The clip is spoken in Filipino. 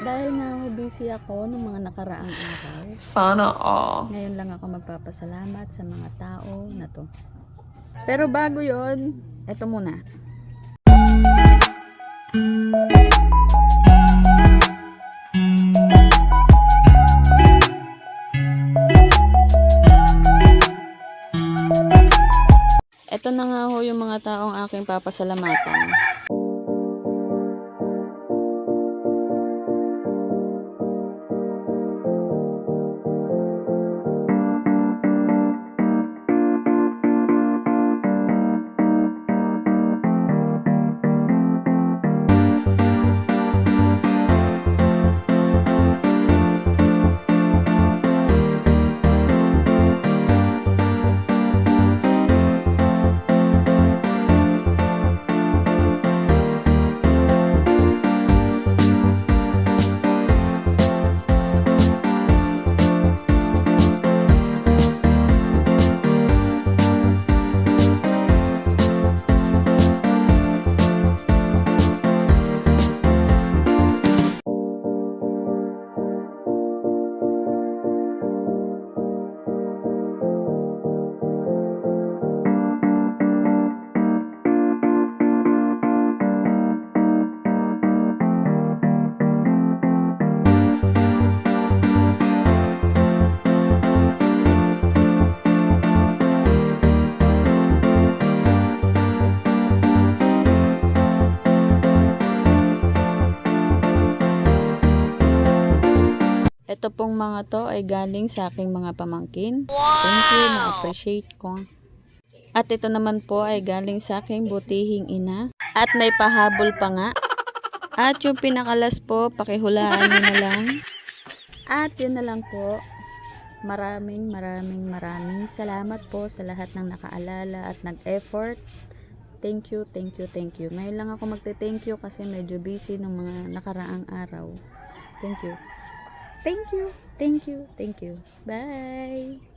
dahil nga busy ako nung mga nakaraang araw. Sana all. Ngayon lang ako magpapasalamat sa mga tao na to. Pero bago yon, eto muna. Ito na nga ho yung mga taong aking papasalamatan. Ito pong mga to ay galing sa aking mga pamangkin. Thank you, na-appreciate ko. At ito naman po ay galing sa aking butihing ina. At may pahabol pa nga. At yung pinakalas po, pakihulaan nyo na lang. At yun na lang po. Maraming salamat po sa lahat ng nakaalala at nag-effort. Thank you. Ngayon lang ako magte-thank you kasi medyo busy ng mga nakaraang araw. Thank you. Bye!